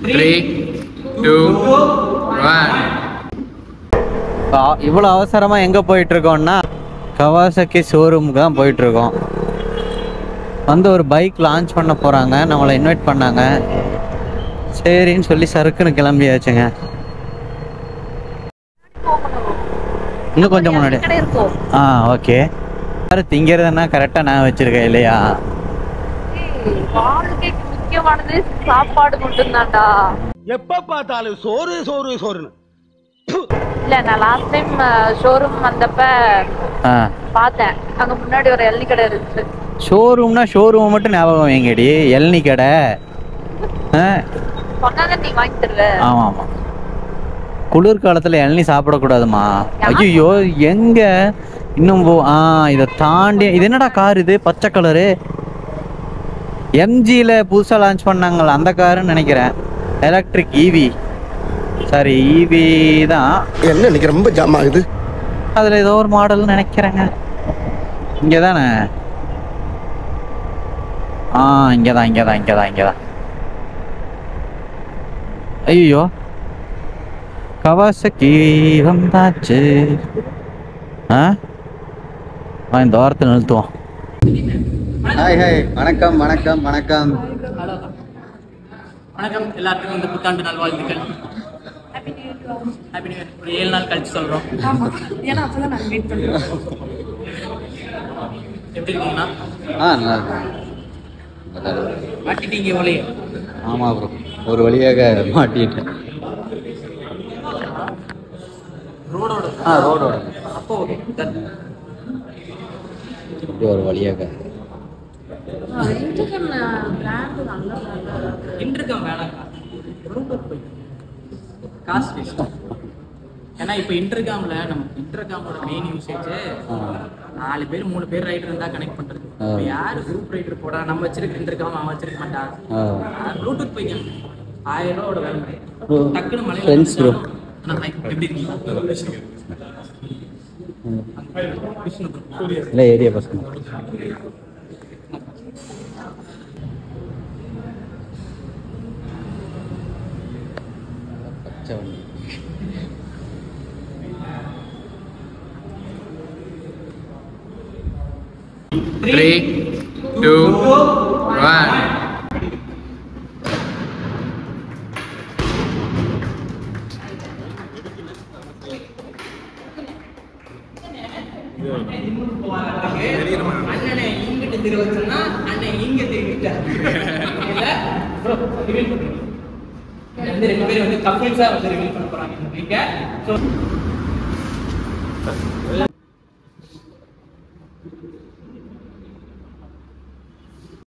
3, 2, 1. இவ்வளோ அவசரமாக எங்கே போயிட்டுருக்கோம்னா கவாசக்கி ஷோரூமுக்கு தான் போயிட்டுருக்கோம். வந்து ஒரு பைக் லான்ச் பண்ண போகிறாங்க, நம்மளை இன்வைட் பண்ணாங்க. சரின்னு சொல்லி சறுக்குன்னு கிளம்பியாச்சுங்க. இன்னும் கொஞ்சம் முன்னாடி. ஓகே. திங்கிறதுனா கரெக்டாக நான் வச்சுருக்கேன் இல்லையா? வாழ்க்கைக்கு முக்கியமானது சாப்பாடு மட்டும்தான்டா. எப்ப பார்த்தாலும் சோறு சோறு சோறுன்னு. இல்ல, நான் லாஸ்ட் டைம் ஷோரூம் வந்தப்ப பார்த்தேன், அங்க முன்னாடி ஒரு எள்ளி கடை இருந்துச்சு. ஷோரூம்னா ஷோரூம் மட்டும் ஞாபகம் வைங்கடி, எள்ளி கடை சொன்னாதான் நீ வாங்கி தருவ. ஆமா ஆமா, குளிர்காலத்துல இளநீ சாப்பிடக்கூடாதுமா. ஐயோ எங்க இன்னும் இதை தாண்டி இது என்னடா கார், இது பச்சை கலரு, எம்ஜியில் புதுசாக லான்ச் பண்ணாங்களா அந்த காருன்னு நினைக்கிறேன். எலக்ட்ரிக் ஈவி, சாரி ஈவி தான். என்ன இன்னைக்கு ரொம்ப ஜாம் ஆகுது. அதில் ஏதோ ஒரு மாடல்னு நினைக்கிறேங்க. இங்கே தானே? இங்கே தான் இங்கே தான் இங்கே தான் இங்கே தான். ஐயோ கவாசக்கி வந்தாச்சு. இந்த வாரத்தில் நிறுத்துவோம். ஹாய் ஹாய், வணக்கம் வணக்கம் வணக்கம் வணக்கம். எல்லாத்துக்கும் இந்த புத்தாண்டு நல்வாழ்த்துக்கள். Happy new year. ஒரு 7 நாள் கழிச்சு சொல்கிறோம். ஏன்னா அப்பதான் நாங்கள் வெயிட் பண்ணுறோம். எப்படி இருக்கீங்கண்ணா? நல்லா இருக்கும். மாட்டிட்டீங்க ஒலையே? ஆமாம் ப்ரோ, ஒரு வழியாக மாட்டிட்டேன். ரோடோட ரோடோட அப்போ ஓகே. இப்படி ஒரு வழியாக இன்டர்காம் வேணாக்கா, போய் காசு வேஸ்ட். ஏன்னா இப்போ இன்டர்காமில் நம்ம இன்டர்காமோட மெயின் யூசேஜ் 4 பேர் 3 பேர் ரைடர் இருந்தால் கனெக்ட் பண்ணுறது. இப்போ யார் குரூப் ரைடர் போடா, நம்ம வச்சிருக்க இன்டர்காம் அவன் வச்சிருக்க மாட்டான். ப்ளூடூத் போய்க்க 1000 ரூபாவோட வேலை. டக்குன்னு மலையில எப்படி இருக்கீங்க? இல்லை ஏரியா பசங்க. பச்சை வண்டி. Three, 2, 1. அண்ணனை இங்கிட்ட திரும்ப சொன்னா அண்ணன் இங்க திரும்பிட்டார். 2 பேர் வந்து கப்பிள்ஸா வந்து ரிவீல் பண்ண போறாங்க. இங்க